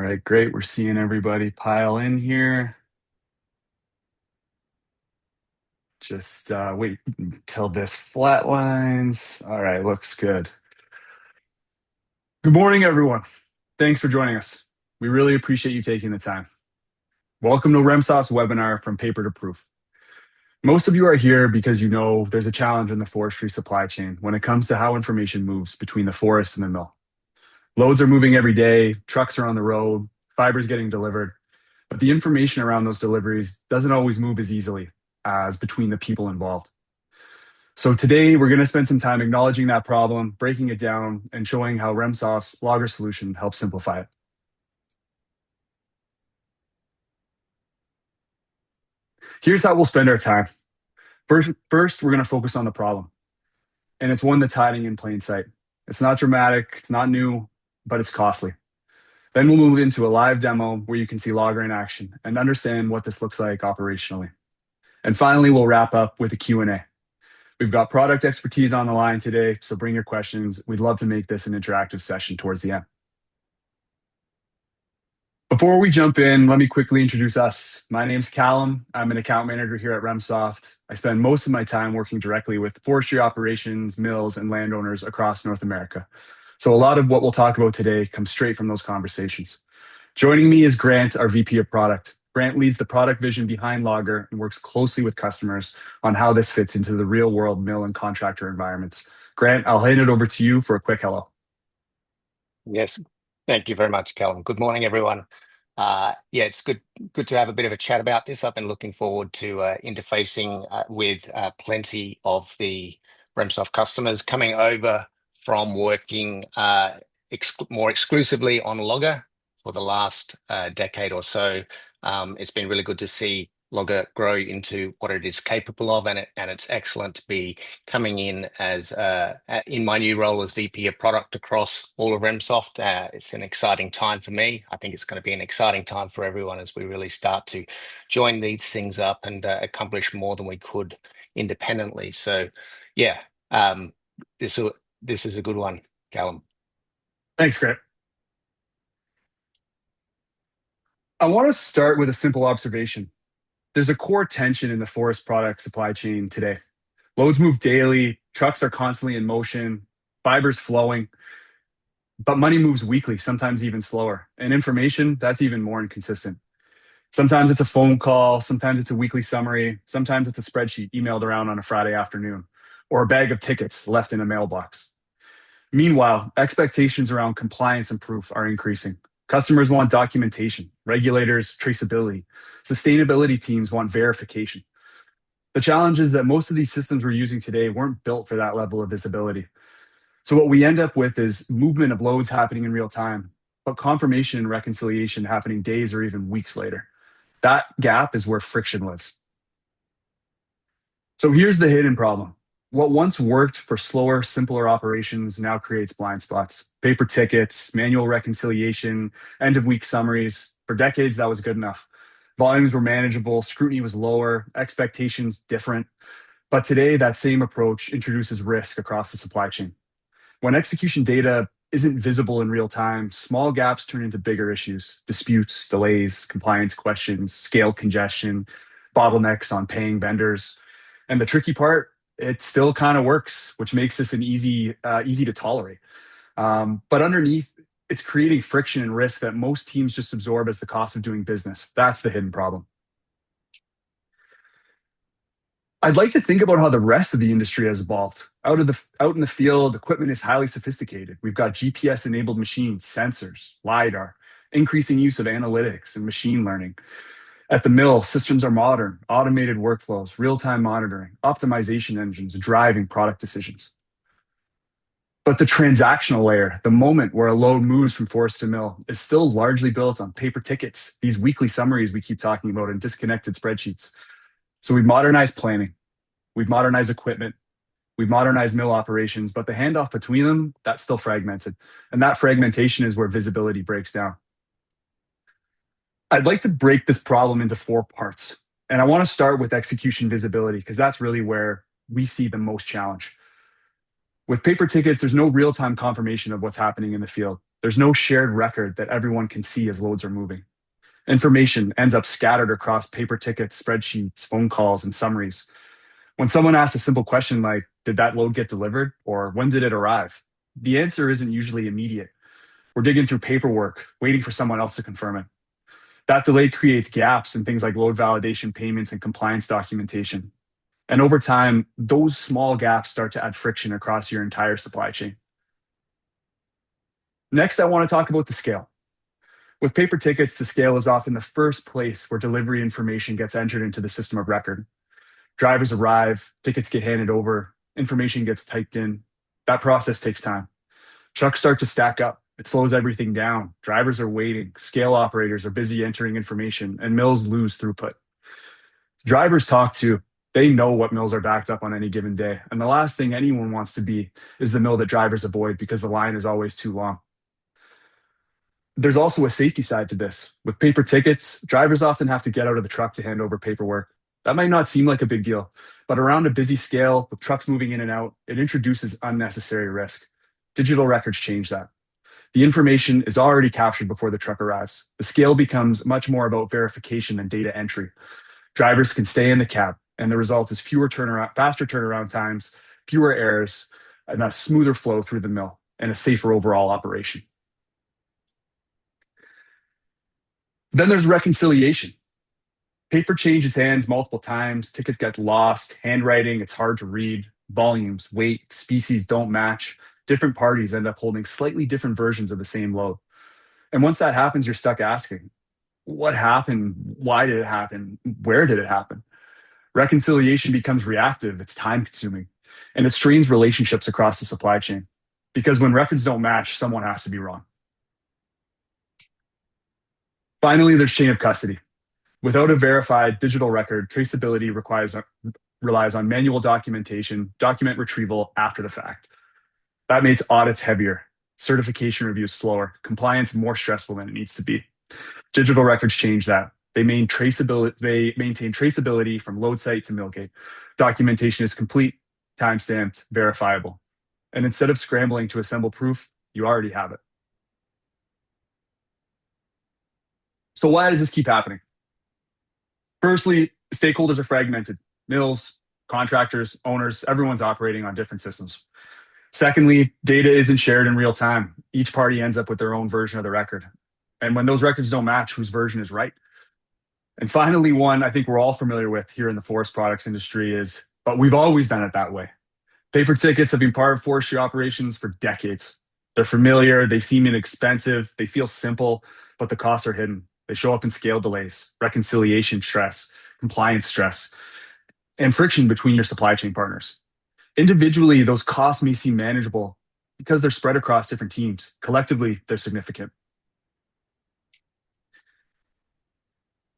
right, great. We're seeing everybody pile in here. Just wait until this flatlines. All right, looks good. Good morning, everyone. Thanks for joining us. We really appreciate you taking the time. Welcome to Remsoft's webinar From Paper to Proof. Most of you are here because you know there's a challenge in the forestry supply chain when it comes to how information moves between the forest and the mill. Loads are moving every day, trucks are on the road, fibers getting delivered, but the information around those deliveries doesn't always move as easily as between the people involved. So today we're going to spend some time acknowledging that problem, breaking it down, and showing how Remsoft's LOGR solution helps simplify it. Here's how we'll spend our time. First, we're going to focus on the problem, and it's one that's hiding in plain sight. It's not dramatic, it's not new, but it's costly. Then we'll move into a live demo where you can see LOGR in action and understand what this looks like operationally. And finally, we'll wrap up with a Q&A. We've got product expertise on the line today, so bring your questions. We'd love to make this an interactive session towards the end. Before we jump in, let me quickly introduce us. My name's Callum. I'm an account manager here at Remsoft. I spend most of my time working directly with forestry operations, mills, and landowners across North America. So a lot of what we'll talk about today comes straight from those conversations. Joining me is Grant, our VP of Product. Grant leads the product vision behind LOGR and works closely with customers on how this fits into the real-world mill and contractor environments. Grant, I'll hand it over to you for a quick hello. Yes, thank you very much, Callum. Good morning, everyone. It's good to have a bit of a chat about this. I've been looking forward to interfacing with plenty of the Remsoft customers coming over from working more exclusively on LOGR for the last decade or so. It's been really good to see LOGR grow into what it is capable of, and it's excellent to be coming in as in my new role as VP of Product across all of Remsoft. It's an exciting time for me. I think it's going to be an exciting time for everyone as we really start to join these things up and accomplish more than we could independently. So, this is a good one, Callum. Thanks, Grant. I want to start with a simple observation. There's a core tension in the forest product supply chain today. Loads move daily, trucks are constantly in motion, fibers flowing, but money moves weekly, sometimes even slower. And information, that's even more inconsistent. Sometimes it's a phone call, sometimes it's a weekly summary, sometimes it's a spreadsheet emailed around on a Friday afternoon, or a bag of tickets left in a mailbox. Meanwhile, expectations around compliance and proof are increasing. Customers want documentation, regulators, traceability. Sustainability teams want verification. The challenge is that most of these systems we're using today weren't built for that level of visibility. So what we end up with is movement of loads happening in real time, but confirmation and reconciliation happening days or even weeks later. That gap is where friction lives. So here's the hidden problem. What once worked for slower, simpler operations now creates blind spots. Paper tickets, manual reconciliation, end-of-week summaries. For decades, that was good enough. Volumes were manageable, scrutiny was lower, expectations different. But today, that same approach introduces risk across the supply chain. When execution data isn't visible in real time, small gaps turn into bigger issues: disputes, delays, compliance questions, scale congestion, bottlenecks on paying vendors. And the tricky part, it still kind of works, which makes this an easy to tolerate. But underneath, it's creating friction and risk that most teams just absorb as the cost of doing business. That's the hidden problem. I'd like to think about how the rest of the industry has evolved. Out in the field, equipment is highly sophisticated. We've got GPS-enabled machines, sensors, LiDAR, increasing use of analytics and machine learning. At the mill, systems are modern, automated workflows, real-time monitoring, optimization engines driving product decisions. But the transactional layer, the moment where a load moves from forest to mill, is still largely built on paper tickets, these weekly summaries we keep talking about, and disconnected spreadsheets. So we've modernized planning, we've modernized equipment, we've modernized mill operations, but the handoff between them, that's still fragmented. And that fragmentation is where visibility breaks down. I'd like to break this problem into 4 parts. And I want to start with execution visibility, because that's really where we see the most challenge. With paper tickets, there's no real-time confirmation of what's happening in the field. There's no shared record that everyone can see as loads are moving. Information ends up scattered across paper tickets, spreadsheets, phone calls, and summaries. When someone asks a simple question like, did that load get delivered? Or when did it arrive? The answer isn't usually immediate. We're digging through paperwork, waiting for someone else to confirm it. That delay creates gaps in things like load validation payments and compliance documentation. And over time, those small gaps start to add friction across your entire supply chain. Next, I want to talk about the scale. With paper tickets, the scale is often the first place where delivery information gets entered into the system of record. Drivers arrive, tickets get handed over, information gets typed in. That process takes time. Trucks start to stack up. It slows everything down. Drivers are waiting. Scale operators are busy entering information, and mills lose throughput. Drivers talk to, they know what mills are backed up on any given day. And the last thing anyone wants to be is the mill that drivers avoid because the line is always too long. There's also a safety side to this. With paper tickets, drivers often have to get out of the truck to hand over paperwork. That might not seem like a big deal, but around a busy scale with trucks moving in and out, it introduces unnecessary risk. Digital records change that. The information is already captured before the truck arrives. The scale becomes much more about verification than data entry. Drivers can stay in the cab, and the result is faster turnaround times, fewer errors, and a smoother flow through the mill, and a safer overall operation. Then there's reconciliation. Paper changes hands multiple times, tickets get lost, handwriting, it's hard to read, volumes, weight, species don't match. Different parties end up holding slightly different versions of the same load. And once that happens, you're stuck asking, what happened? Why did it happen? Where did it happen? Reconciliation becomes reactive, it's time consuming, and it strains relationships across the supply chain. Because when records don't match, someone has to be wrong. Finally, there's chain of custody. Without a verified digital record, traceability relies on manual documentation, document retrieval after the fact. That makes audits heavier, certification reviews slower, compliance more stressful than it needs to be. Digital records change that. They maintain traceability from load site to mill gate. Documentation is complete, time-stamped, verifiable. And instead of scrambling to assemble proof, you already have it. So why does this keep happening? Firstly, stakeholders are fragmented. Mills, contractors, owners, everyone's operating on different systems. Secondly, data isn't shared in real time. Each party ends up with their own version of the record. And when those records don't match, whose version is right? And finally, one I think we're all familiar with here in the forest products industry is, but we've always done it that way. Paper tickets have been part of forestry operations for decades. They're familiar, they seem inexpensive, they feel simple, but the costs are hidden. They show up in scale delays, reconciliation stress, compliance stress, and friction between your supply chain partners. Individually, those costs may seem manageable because they're spread across different teams. Collectively, they're significant.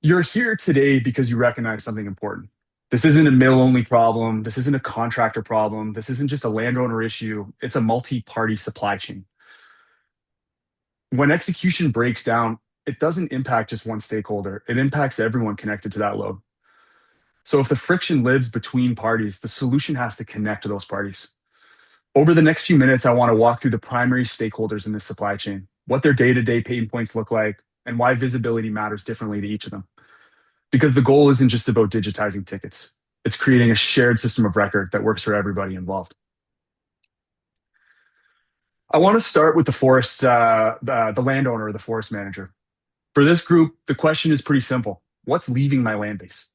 You're here today because you recognize something important. This isn't a mill only problem. This isn't a contractor problem. This isn't just a landowner issue. It's a multi party supply chain. When execution breaks down, it doesn't impact just one stakeholder, it impacts everyone connected to that load. So if the friction lives between parties, the solution has to connect to those parties. Over the next few minutes, I want to walk through the primary stakeholders in this supply chain, what their day to day pain points look like, and why visibility matters differently to each of them. Because the goal isn't just about digitizing tickets, it's creating a shared system of record that works for everybody involved. I want to start with the landowner or the forest manager. For this group, the question is pretty simple. What's leaving my land base?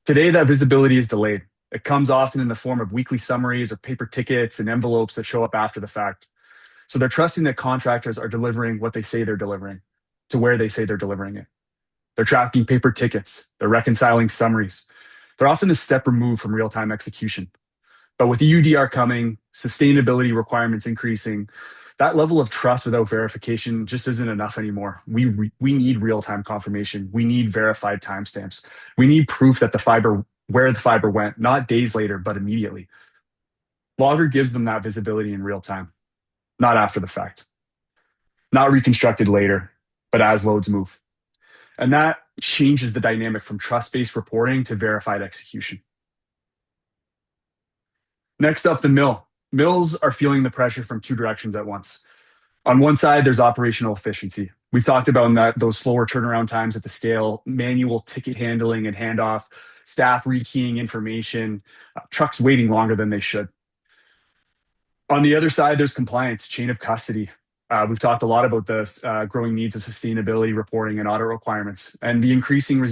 Today, that visibility is delayed. It comes often in the form of weekly summaries or paper tickets and envelopes that show up after the fact. So they're trusting that contractors are delivering what they say they're delivering to where they say they're delivering it. They're tracking paper tickets. They're reconciling summaries. They're often a step removed from real-time execution. But with the UDR coming, sustainability requirements increasing, that level of trust without verification just isn't enough anymore. We need real-time confirmation. We need verified timestamps. We need proof that where the fiber went, not days later, but immediately. Logger gives them that visibility in real time, not after the fact, not reconstructed later, but as loads move. And that changes the dynamic from trust-based reporting to verified execution. Next up, the mill. Mills are feeling the pressure from two directions at once. On one side, there's operational efficiency. We've talked about those slower turnaround times at the scale, manual ticket handling and handoff, staff rekeying information, trucks waiting longer than they should. On the other side, there's compliance, chain of custody. We've talked a lot about the growing needs of sustainability reporting and audit requirements, and the increasing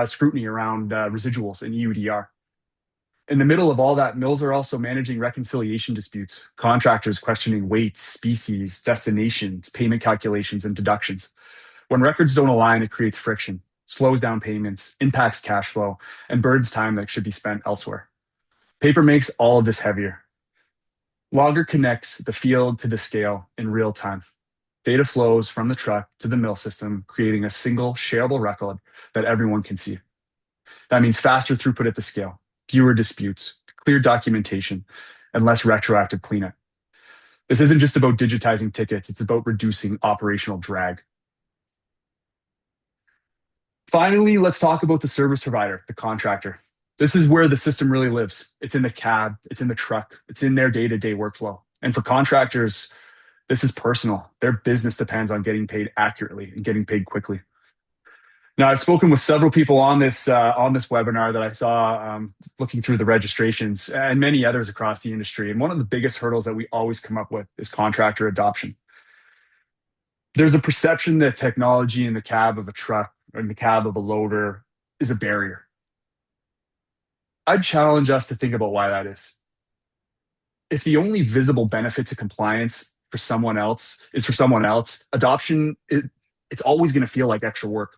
scrutiny around residuals and EUDR. In the middle of all that, mills are also managing reconciliation disputes, contractors questioning weights, species, destinations, payment calculations, and deductions. When records don't align, it creates friction, slows down payments, impacts cash flow, and burns time that should be spent elsewhere. Paper makes all of this heavier. Logger connects the field to the scale in real time. Data flows from the truck to the mill system, creating a single shareable record that everyone can see. That means faster throughput at the scale, fewer disputes, clear documentation, and less retroactive cleanup. This isn't just about digitizing tickets, it's about reducing operational drag. Finally, let's talk about the service provider, the contractor. This is where the system really lives. It's in the cab, it's in the truck, it's in their day to day workflow. And for contractors, this is personal. Their business depends on getting paid accurately and getting paid quickly. Now, I've spoken with several people on this webinar that I saw looking through the registrations, and many others across the industry. And one of the biggest hurdles that we always come up with is contractor adoption. There's a perception that technology in the cab of a truck or in the cab of a loader is a barrier. I'd challenge us to think about why that is. If the only visible benefit to compliance for someone else, it's always going to feel like extra work.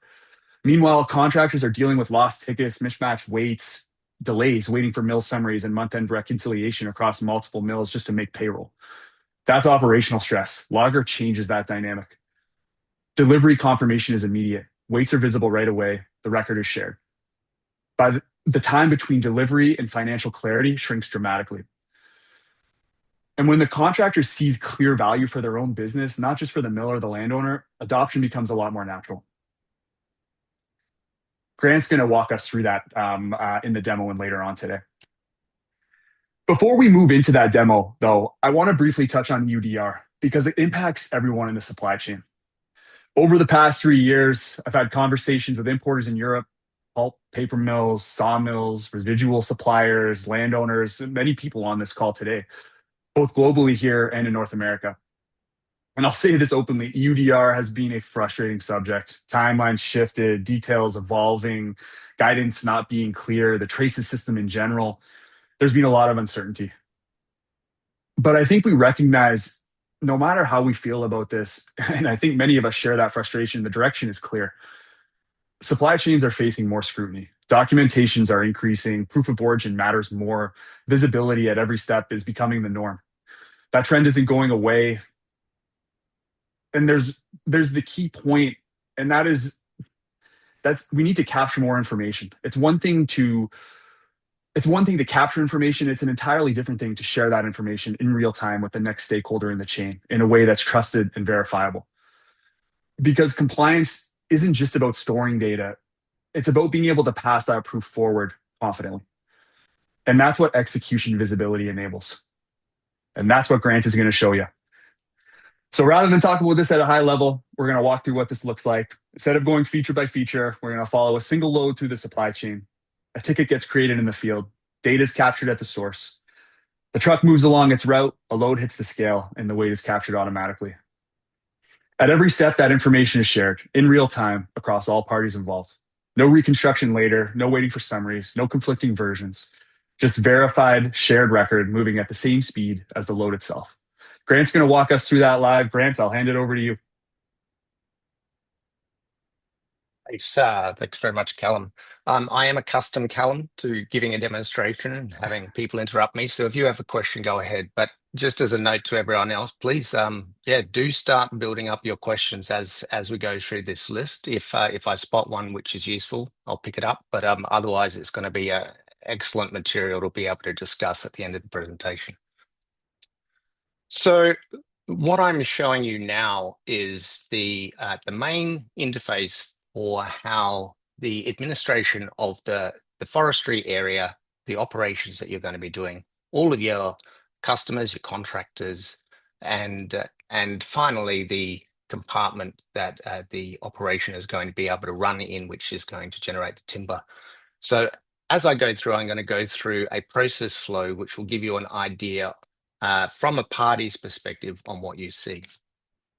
Meanwhile, contractors are dealing with lost tickets, mismatched weights, delays, waiting for mill summaries and month end reconciliation across multiple mills just to make payroll. That's operational stress. Logger changes that dynamic. Delivery confirmation is immediate. Weights are visible right away. The record is shared. By the time between delivery and financial clarity shrinks dramatically. And when the contractor sees clear value for their own business, not just for the mill or the landowner, adoption becomes a lot more natural. Grant's going to walk us through that in the demo and later on today. Before we move into that demo, though, I want to briefly touch on UDR because it impacts everyone in the supply chain. Over the past 3 years, I've had conversations with importers in Europe, pulp, paper mills, sawmills, residual suppliers, landowners, and many people on this call today, both globally here and in North America. And I'll say this openly, UDR has been a frustrating subject. Timelines shifted, details evolving, guidance not being clear, the traces system in general. There's been a lot of uncertainty. But I think we recognize no matter how we feel about this, and I think many of us share that frustration, the direction is clear. Supply chains are facing more scrutiny. Documentations are increasing, proof of origin matters more, visibility at every step is becoming the norm. That trend isn't going away. And there's the key point, and that's we need to capture more information. It's one thing to capture information. It's an entirely different thing to share that information in real time with the next stakeholder in the chain in a way that's trusted and verifiable. Because compliance isn't just about storing data, it's about being able to pass that proof forward confidently. And that's what execution visibility enables. And that's what Grant is going to show you. So rather than talk about this at a high level, we're going to walk through what this looks like. Instead of going feature by feature, we're going to follow a single load through the supply chain. A ticket gets created in the field. Data is captured at the source. The truck moves along its route, a load hits the scale, and the weight is captured automatically. At every step, that information is shared in real time across all parties involved. No reconstruction later, no waiting for summaries, no conflicting versions. Just verified, shared record moving at the same speed as the load itself. Grant's going to walk us through that live. Grant, I'll hand it over to you. Thanks very much, Callum. I am accustomed, Callum, to giving a demonstration and having people interrupt me. So if you have a question, go ahead. But just as a note to everyone else, please, do start building up your questions as we go through this list. If I spot one which is useful, I'll pick it up. But otherwise, it's going to be excellent material to be able to discuss at the end of the presentation. So what I'm showing you now is the main interface for how the administration of the forestry area, the operations that you're going to be doing, all of your customers, your contractors, and and finally the compartment that the operation is going to be able to run in, which is going to generate the timber. So as I go through, I'm going to go through a process flow, which will give you an idea from a party's perspective on what you see.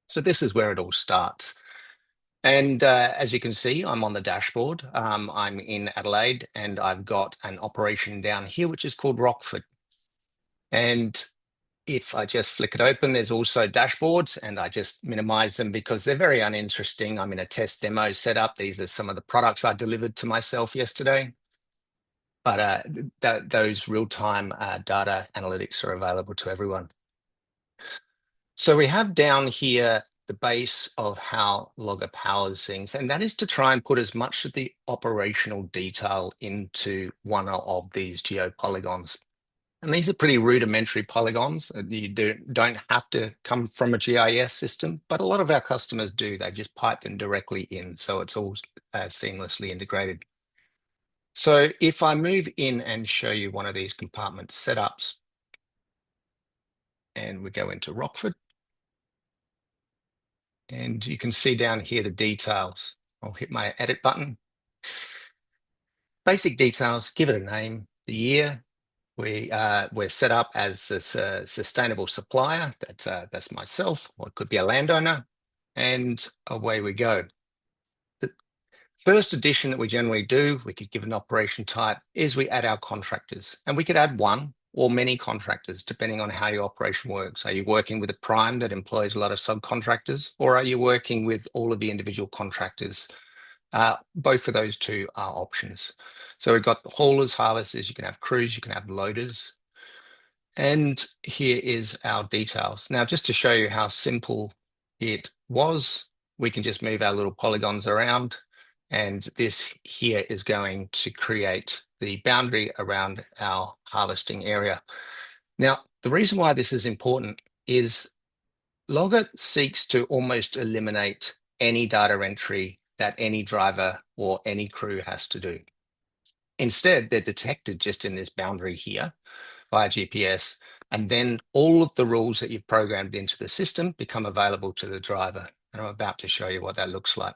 So this is where it all starts. And as you can see, I'm on the dashboard. I'm in Adelaide and I've got an operation down here, which is called Rockford. And if I just flick it open, there's also dashboards, and I just minimize them because they're very uninteresting. I'm in a test demo setup. These are some of the products I delivered to myself yesterday. But those real-time data analytics are available to everyone. So we have down here the base of how Logger powers things, and that is to try and put as much of the operational detail into one of these geopolygons. And these are pretty rudimentary polygons. You don't have to come from a GIS system, but a lot of our customers do. They just pipe them directly in, so it's all seamlessly integrated. So if I move in and show you one of these compartment setups, and we go into Rockford, and you can see down here the details. I'll hit my edit button. Basic details, give it a name, the year. We're set up as a sustainable supplier. That's myself, or it could be a landowner, and away we go. The first addition that we generally do, we could give an operation type, is we add our contractors, and we could add one or many contractors depending on how your operation works. Are you working with a prime that employs a lot of subcontractors, or are you working with all of the individual contractors? Both of those two are options. So we've got haulers, harvesters, you can have crews, you can have loaders. And here is our details. Now, just to show you how simple it was, we can just move our little polygons around, and this here is going to create the boundary around our harvesting area. Now, the reason why this is important is Logger seeks to almost eliminate any data entry that any driver or any crew has to do. Instead, they're detected just in this boundary here via GPS, and then all of the rules that you've programmed into the system become available to the driver. And I'm about to show you what that looks like.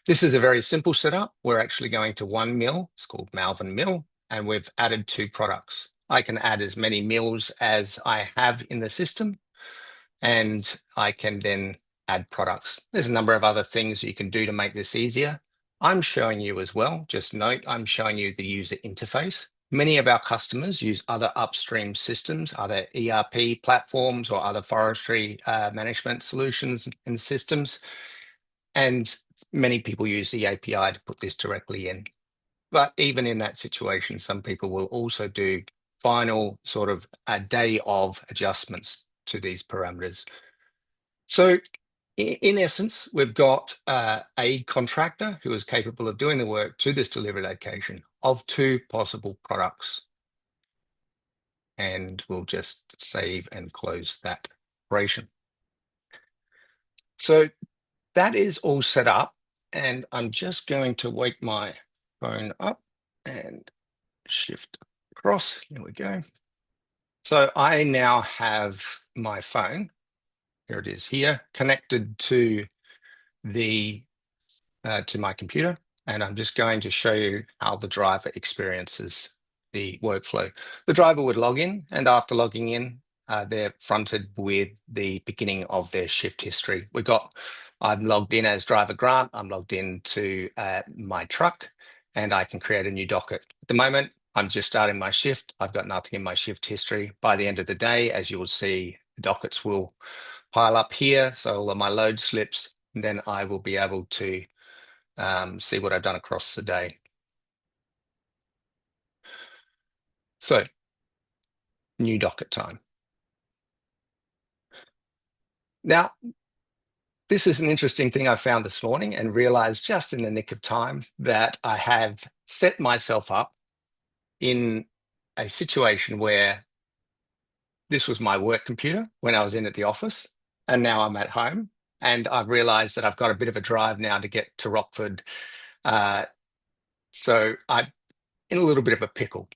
This is a very simple setup. We're actually going to one mill. It's called Malvern Mill, and we've added 2 products. I can add as many mills as I have in the system, and I can then add products. There's a number of other things you can do to make this easier. I'm showing you as well. Just note, I'm showing you the user interface. Many of our customers use other upstream systems, other ERP platforms, or other forestry management solutions and systems. And many people use the API to put this directly in. But even in that situation, some people will also do final sort of a day of adjustments to these parameters. So in essence, we've got a contractor who is capable of doing the work to this delivery location of 2 possible products. And we'll just save and close that operation. So that is all set up, and I'm just going to wake my phone up and shift across. Here we go. So I now have my phone, here it is here, connected to the to my computer, and I'm just going to show you how the driver experiences the workflow. The driver would log in, and after logging in, they're fronted with the beginning of their shift history. I'm logged in as driver Grant. I'm logged into my truck, and I can create a new docket. At the moment, I'm just starting my shift. I've got nothing in my shift history. By the end of the day, as you will see, the dockets will pile up here. So all of my load slips, and then I will be able to see what I've done across the day. So, new docket time. Now, this is an interesting thing I found this morning and realized just in the nick of time that I have set myself up in a situation where this was my work computer when I was in at the office, and now I'm at home. And I've realized that I've got a bit of a drive now to get to Rockford. So I'm in a little bit of a pickle.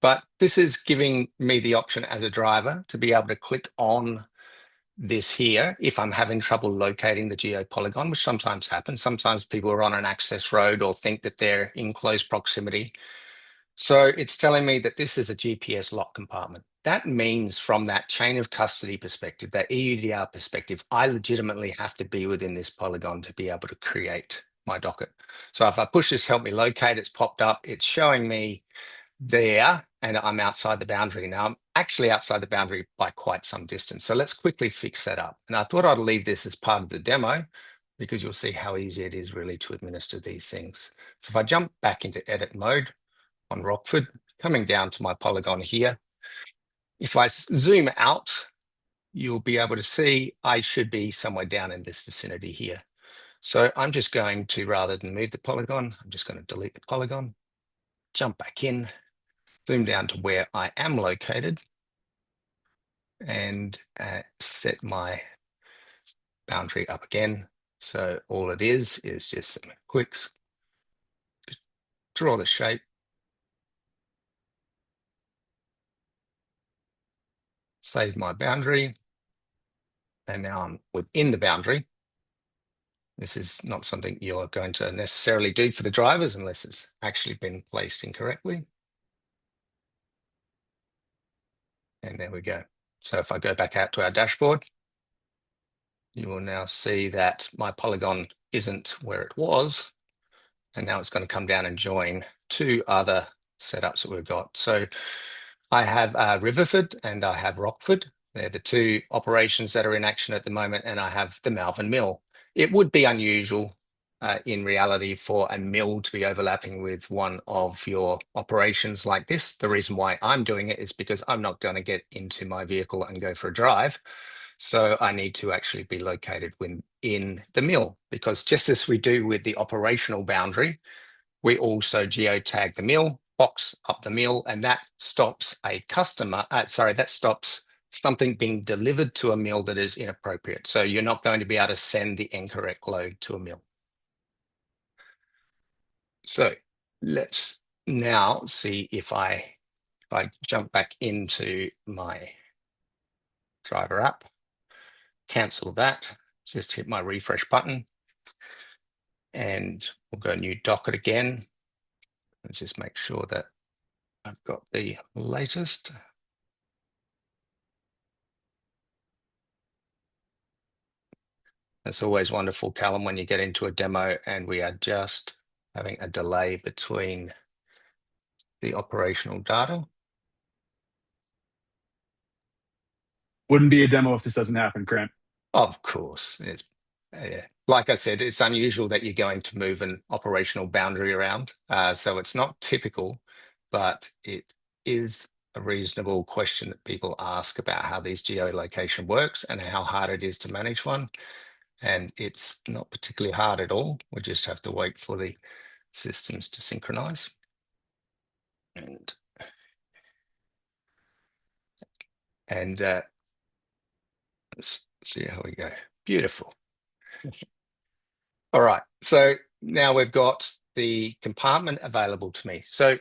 But this is giving me the option as a driver to be able to click on this here if I'm having trouble locating the geopolygon, which sometimes happens. Sometimes people are on an access road or think that they're in close proximity. So it's telling me that this is a GPS lock compartment. That means from that chain of custody perspective, that EUDR perspective, I legitimately have to be within this polygon to be able to create my docket. So if I push this help me locate, it's popped up, it's showing me there, and I'm outside the boundary. Now I'm actually outside the boundary by quite some distance. So let's quickly fix that up. And I thought I'd leave this as part of the demo because you'll see how easy it is really to administer these things. So if I jump back into edit mode on Rockford, coming down to my polygon here, if I zoom out, you'll be able to see I should be somewhere down in this vicinity here. So I'm just going to, rather than move the polygon, I'm just going to delete the polygon, jump back in, zoom down to where I am located, and set my boundary up again. So all it is just some clicks, draw the shape, save my boundary, and now I'm within the boundary. This is not something you're going to necessarily do for the drivers unless it's actually been placed incorrectly. And there we go. So if I go back out to our dashboard, you will now see that my polygon isn't where it was. And now it's going to come down and join two other setups that we've got. So I have Riverford and I have Rockford. They're the two operations that are in action at the moment, and I have the Malvern Mill. It would be unusual in reality for a mill to be overlapping with one of your operations like this. The reason why I'm doing it is because I'm not going to get into my vehicle and go for a drive. So I need to actually be located within the mill, because just as we do with the operational boundary, we also geotag the mill, box up the mill, and that stops a customer, that stops something being delivered to a mill that is inappropriate. So you're not going to be able to send the incorrect load to a mill. So let's now see if I jump back into my driver app, cancel that, just hit my refresh button, and we'll go new docket again. Let's just make sure that I've got the latest. It's always wonderful, Callum, when you get into a demo and we are just having a delay between the operational data. Wouldn't be a demo if this doesn't happen, Grant. Of course, it's like I said, it's unusual that you're going to move an operational boundary around. So it's not typical, but it is a reasonable question that people ask about how these geolocation works and how hard it is to manage one. And it's not particularly hard at all. We just have to wait for the systems to synchronize. And let's see how we go. Beautiful. All right, so now we've got the compartment available to me. So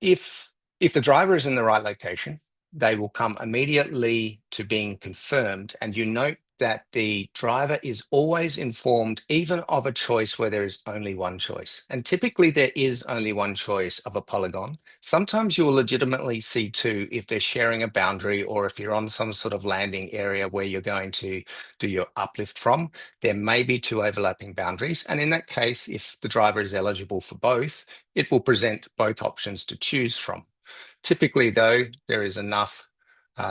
if the driver is in the right location, they will come immediately to being confirmed. And you note that the driver is always informed, even of a choice where there is only one choice. And typically there is only one choice of a polygon. Sometimes you'll legitimately see two if they're sharing a boundary, or if you're on some sort of landing area where you're going to do your uplift from, there may be two overlapping boundaries. And in that case, if the driver is eligible for both, it will present both options to choose from. Typically, though, there is enough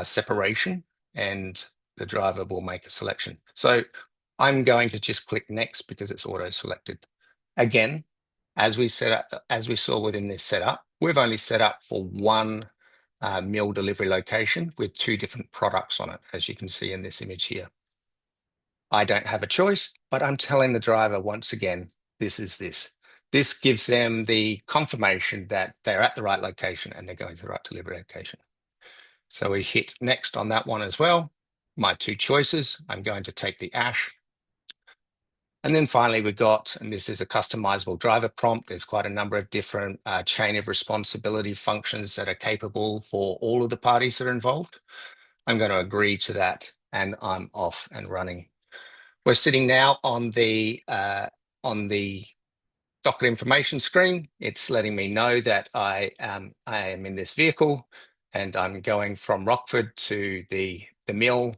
separation and the driver will make a selection. So I'm going to just click next because it's auto selected. Again, as we saw within this setup, we've only set up for one mill delivery location with two different products on it, as you can see in this image here. I don't have a choice, but I'm telling the driver once again, this is this. This gives them the confirmation that they're at the right location and they're going to the right delivery location. So we hit next on that one as well. My two choices, I'm going to take the ash. And then finally we've got, and this is a customizable driver prompt. There's quite a number of different chain of responsibility functions that are capable for all of the parties that are involved. I'm going to agree to that and I'm off and running. We're sitting now on the docket information screen. It's letting me know that I am in this vehicle and I'm going from Rockford to the mill.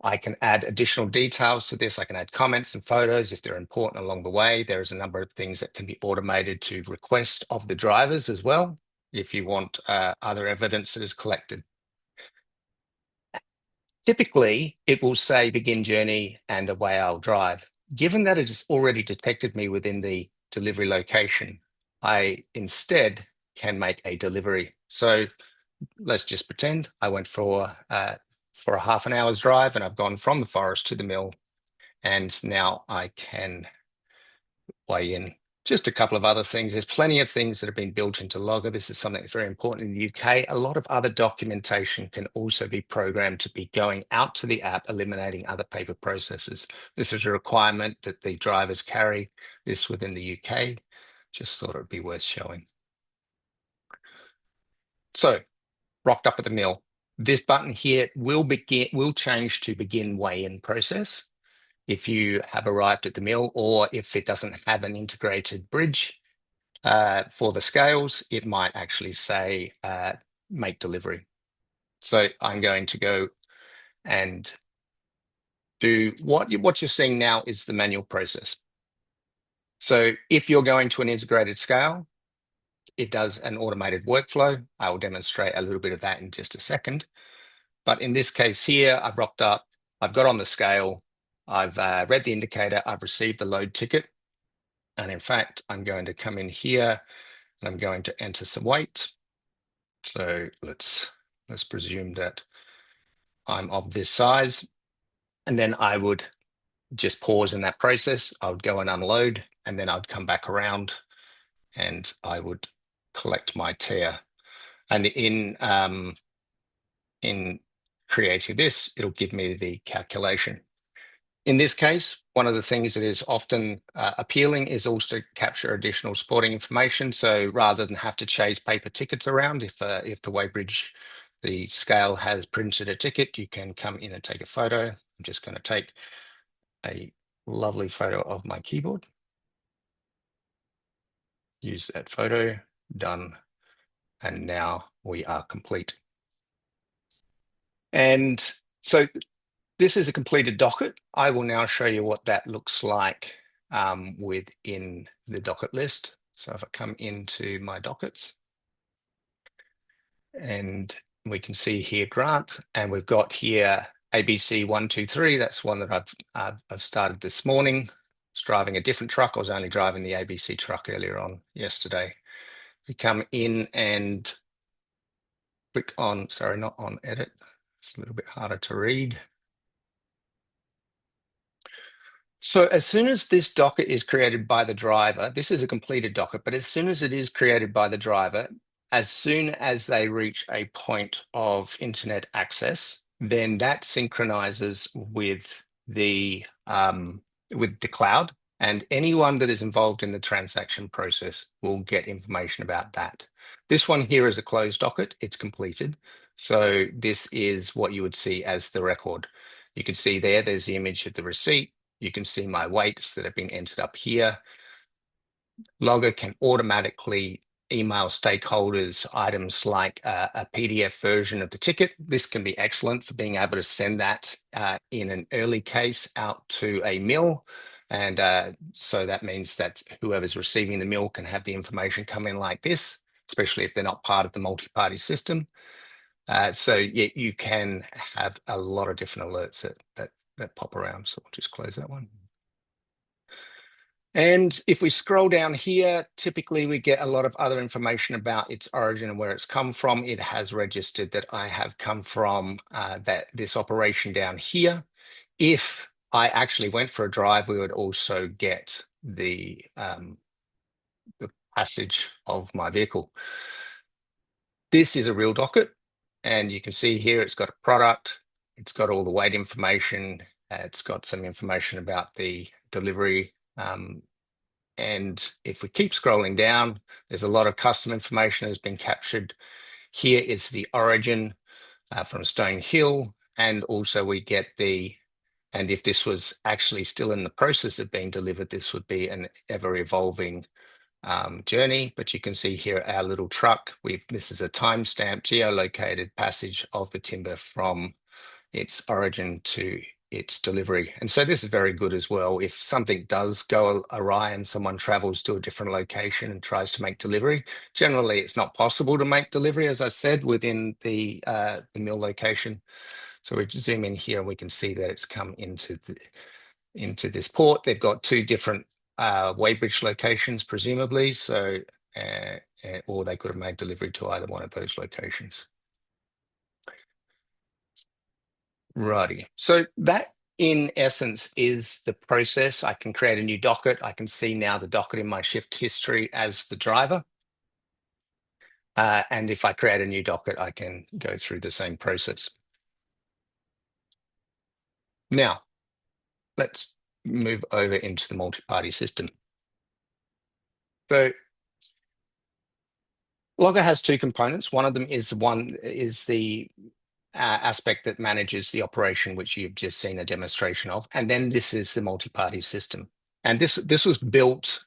I can add additional details to this. I can add comments and photos if they're important along the way. There's a number of things that can be automated to request of the drivers as well, if you want other evidence that is collected. Typically, it will say begin journey and away I'll drive. Given that it has already detected me within the delivery location, I instead can make a delivery. So let's just pretend I went for a half an hour's drive and I've gone from the forest to the mill, and now I can weigh in. Just a couple of other things. There's plenty of things that have been built into Logger. This is something that's very important in the UK. A lot of other documentation can also be programmed to be going out to the app, eliminating other paper processes. This is a requirement that the drivers carry this within the UK. Just thought it would be worth showing. So, rocked up at the mill. This button here will change to begin weigh-in process. If you have arrived at the mill, or if it doesn't have an integrated bridge for the scales, it might actually say make delivery. So I'm going to go and do what you're seeing now is the manual process. So if you're going to an integrated scale, it does an automated workflow. I will demonstrate a little bit of that in just a second. But in this case here, I've rocked up, I've got on the scale, I've read the indicator, I've received the load ticket. And in fact, I'm going to come in here and I'm going to enter some weight. So let's presume that I'm of this size. And then I would just pause in that process. I would go and unload, and then I'd come back around and I would collect my tier. And in creating this, it'll give me the calculation. In this case, one of the things that is often appealing is also to capture additional sporting information. So rather than have to chase paper tickets around, if the weighbridge, the scale has printed a ticket, you can come in and take a photo. I'm just going to take a lovely photo of my keyboard. Use that photo, done. And now we are complete. And so this is a completed docket. I will now show you what that looks like within the docket list. So if I come into my dockets, and we can see here Grant, and we've got here ABC 123. That's one that I've started this morning. I was driving a different truck. I was only driving the ABC truck earlier on yesterday. We come in and click on, sorry, not on edit. It's a little bit harder to read. So as soon as this docket is created by the driver, this is a completed docket, but as soon as it is created by the driver, as soon as they reach a point of internet access, then that synchronizes with the cloud, and anyone that is involved in the transaction process will get information about that. This one here is a closed docket. It's completed. So this is what you would see as the record. You can see there's the image of the receipt. You can see my weights that have been entered up here. Logger can automatically email stakeholders items like a PDF version of the ticket. This can be excellent for being able to send that in an early case out to a mill. And so that means that whoever's receiving the mill can have the information come in like this, especially if they're not part of the multi-party system. So yeah, you can have a lot of different alerts that pop around. So I'll just close that one. And if we scroll down here, typically we get a lot of other information about its origin and where it's come from. It has registered that I have come from this operation down here. If I actually went for a drive, we would also get the passage of my vehicle. This is a real docket, and you can see here it's got a product, it's got all the weight information, it's got some information about the delivery. And if we keep scrolling down, there's a lot of custom information that has been captured. Here is the origin from Stone Hill. And also we get and if this was actually still in the process of being delivered, this would be an ever evolving journey. But you can see here our little truck. This is a timestamp geolocated passage of the timber from its origin to its delivery. And so this is very good as well. If something does go awry and someone travels to a different location and tries to make delivery, generally it's not possible to make delivery, as I said, within the mill location. So we zoom in here and we can see that it's come into this port. They've got two different weighbridge locations, presumably. So, or they could have made delivery to either one of those locations. Righty. So that in essence is the process. I can create a new docket. I can see now the docket in my shift history as the driver. And if I create a new docket, I can go through the same process. Now, let's move over into the multi-party system. So Logger has two components. One of them is the aspect that manages the operation, which you've just seen a demonstration of. And then this is the multi-party system. And this was built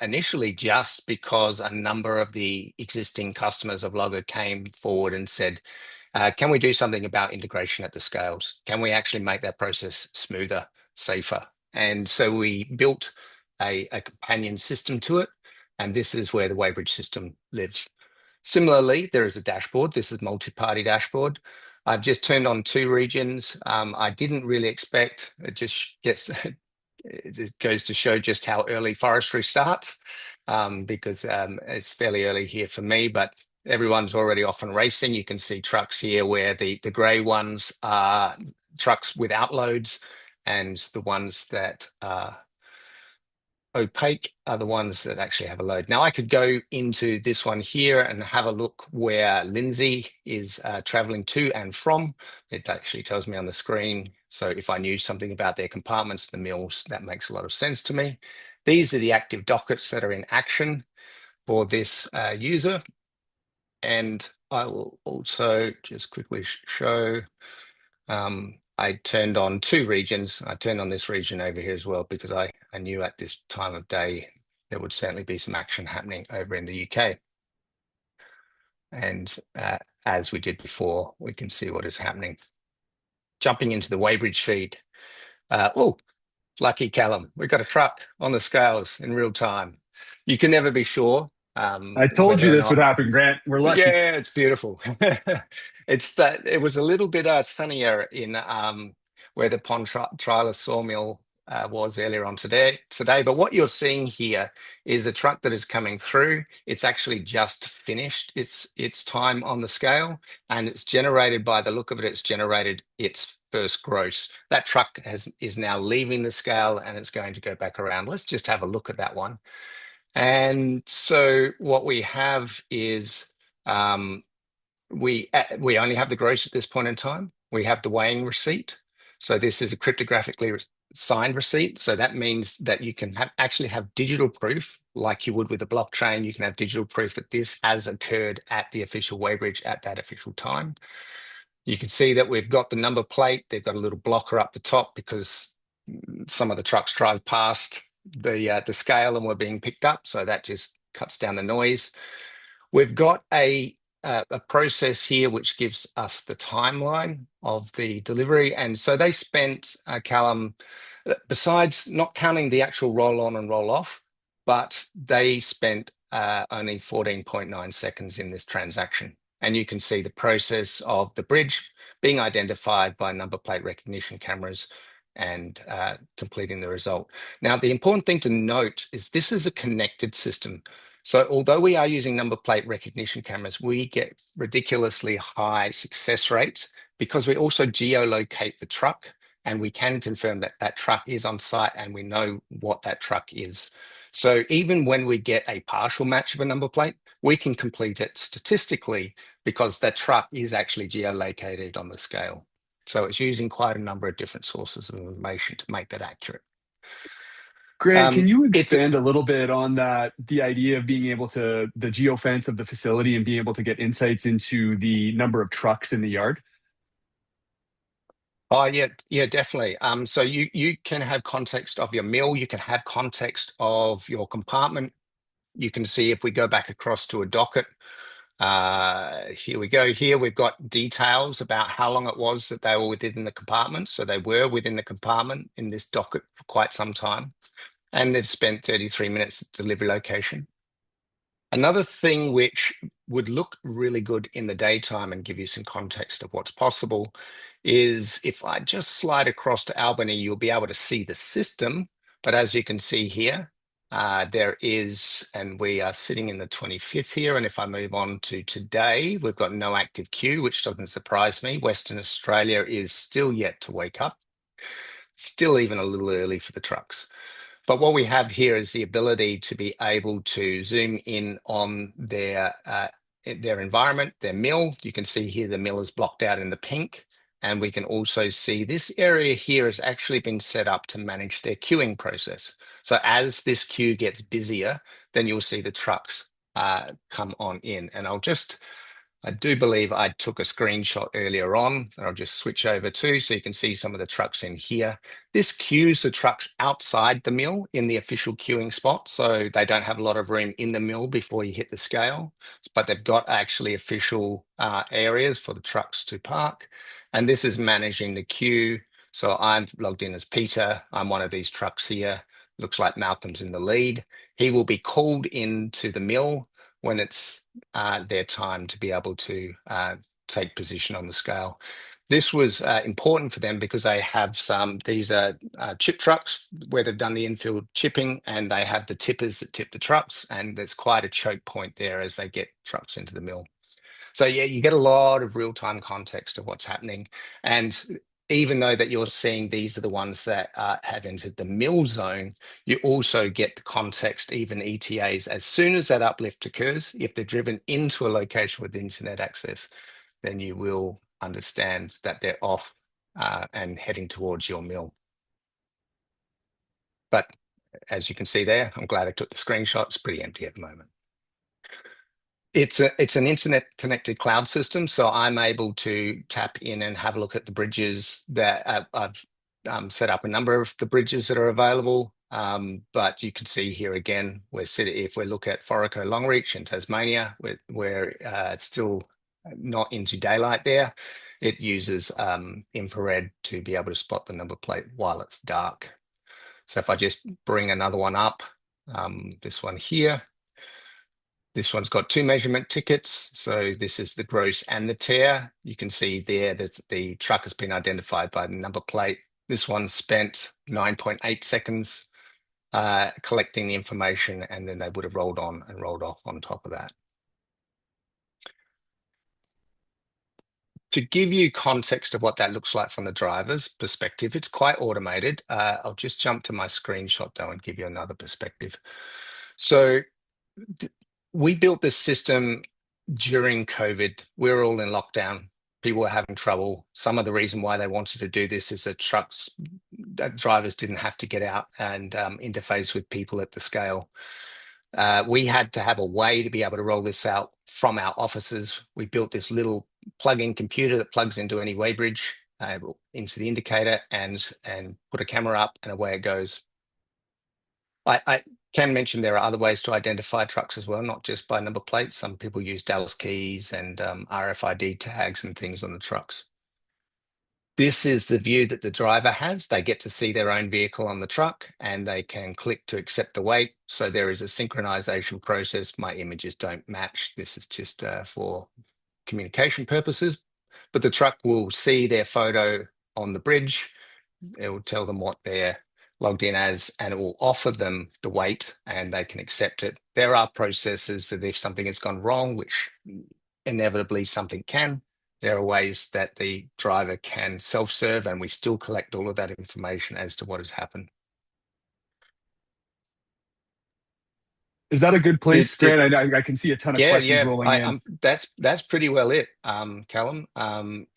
initially just because a number of the existing customers of Logger came forward and said, can we do something about integration at the scales? Can we actually make that process smoother, safer? And so we built a companion system to it. And this is where the weighbridge system lives. Similarly, there is a dashboard. This is multi-party dashboard. I've just turned on two regions. I didn't really expect, it just gets, it goes to show just how early forestry starts, because it's fairly early here for me, but everyone's already off and racing. You can see trucks here where the grey ones are trucks without loads, and the ones that are opaque are the ones that actually have a load. Now I could go into this one here and have a look where Lindsay is traveling to and from. It actually tells me on the screen. So if I knew something about their compartments, the mills, that makes a lot of sense to me. These are the active dockets that are in action for this user. And I will also just quickly show I turned on two regions. I turned on this region over here as well because I knew at this time of day there would certainly be some action happening over in the UK. And as we did before, we can see what is happening. Jumping into the weighbridge feed. Oh, lucky Callum, we've got a truck on the scales in real time. You can never be sure I told you whether or this would not. happen, Grant. We're lucky. Yeah, it's beautiful. It's that it was a little bit sunnier in where the Trialis sawmill was earlier on today. But what you're seeing here is a truck that is coming through. It's actually just finished its time on the scale, and it's generated by the look of it. It's generated its first gross. That truck is now leaving the scale and it's going to go back around. Let's just have a look at that one. And so what we have is we only have the gross at this point in time. We have the weighing receipt. So this is a cryptographically signed receipt. So that means that you can actually have digital proof, like you would with a blockchain. You can have digital proof that this has occurred at the official weighbridge at that official time. You can see that we've got the number plate. They've got a little blocker up the top because some of the trucks drive past the scale and were being picked up. So that just cuts down the noise. We've got a process here which gives us the timeline of the delivery. And so they spent, Callum, besides not counting the actual roll on and roll off, but they spent only 14.9 seconds in this transaction. And you can see the process of the bridge being identified by number plate recognition cameras and completing the result. Now, the important thing to note is this is a connected system. So although we are using number plate recognition cameras, we get ridiculously high success rates because we also geolocate the truck and we can confirm that that truck is on site and we know what that truck is. So even when we get a partial match of a number plate, we can complete it statistically because that truck is actually geolocated on the scale. So it's using quite a number of different sources of information to make that accurate. Grant, can you It's expand a little bit on that, the idea of being able to, the geofence of the facility and being able to get insights into the number of trucks in the yard? Oh yeah, yeah, definitely. So you can have context of your mill, you can have context of your compartment. You can see if we go back across to a docket. Here we go. Here we've got details about how long it was that they were within the compartment. So they were within the compartment in this docket for quite some time, and they've spent 33 minutes at delivery location. Another thing which would look really good in the daytime and give you some context of what's possible is if I just slide across to Albany, you'll be able to see the system. But as you can see here, there is, and we are sitting in the 25th here. And if I move on to today, we've got no active queue, which doesn't surprise me. Western Australia is still yet to wake up, still even a little early for the trucks. But what we have here is the ability to be able to zoom in on their environment, their mill. You can see here the mill is blocked out in the pink. And we can also see this area here has actually been set up to manage their queuing process. So as this queue gets busier, then you'll see the trucks come on in. And I do believe I took a screenshot earlier on, and I'll just switch over to so you can see some of the trucks in here. This queues the trucks outside the mill in the official queuing spot, so they don't have a lot of room in the mill before you hit the scale, but they've got actually official areas for the trucks to park. And this is managing the queue. So I'm logged in as Peter. I'm one of these trucks here. Looks like Malcolm's in the lead. He will be called into the mill when it's their time to be able to take position on the scale. This was important for them because they have these are chip trucks where they've done the infield chipping, and they have the tippers that tip the trucks, and there's quite a choke point there as they get trucks into the mill. So yeah, you get a lot of real-time context of what's happening. And even though that you're seeing these are the ones that have entered the mill zone, you also get the context, even ETAs, as soon as that uplift occurs. If they're driven into a location with internet access, then you will understand that they're off and heading towards your mill. But as you can see there, I'm glad I took the screenshot. It's pretty empty at the moment. It's an internet connected cloud system, so I'm able to tap in and have a look at the bridges that I've set up a number of the bridges that are available. But you can see here again, we're sitting, if we look at Forrico Longreach in Tasmania, where it's still not into daylight there, it uses infrared to be able to spot the number plate while it's dark. So if I just bring another one up, this one here. This one's got two measurement tickets. So this is the gross and the tear. You can see there that the truck has been identified by the number plate. This one spent 9.8 seconds collecting the information, and then they would have rolled on and rolled off on top of that. To give you context of what that looks like from the driver's perspective, it's quite automated. I'll just jump to my screenshot though and give you another perspective. So we built this system during COVID. We were all in lockdown. People were having trouble. Some of the reason why they wanted to do this is that drivers didn't have to get out and interface with people at the scale. We had to have a way to be able to roll this out from our offices. We built this little plug-in computer that plugs into any weighbridge, into the indicator, and put a camera up, and away it goes. I can mention there are other ways to identify trucks as well, not just by number plates. Some people use Dallas keys and RFID tags and things on the trucks. This is the view that the driver has. They get to see their own vehicle on the truck, and they can click to accept the weight. So there is a synchronization process. My images don't match. This is just for communication purposes. But the truck will see their photo on the bridge. It will tell them what they're logged in as, and it will offer them the weight, and they can accept it. There are processes that if something has gone wrong, which inevitably something can, there are ways that the driver can self-serve, and we still collect all of that information as to what has happened. Is that a good place, The Grant? I can see a ton of Yeah, questions yeah, rolling in. that's pretty well it, Callum.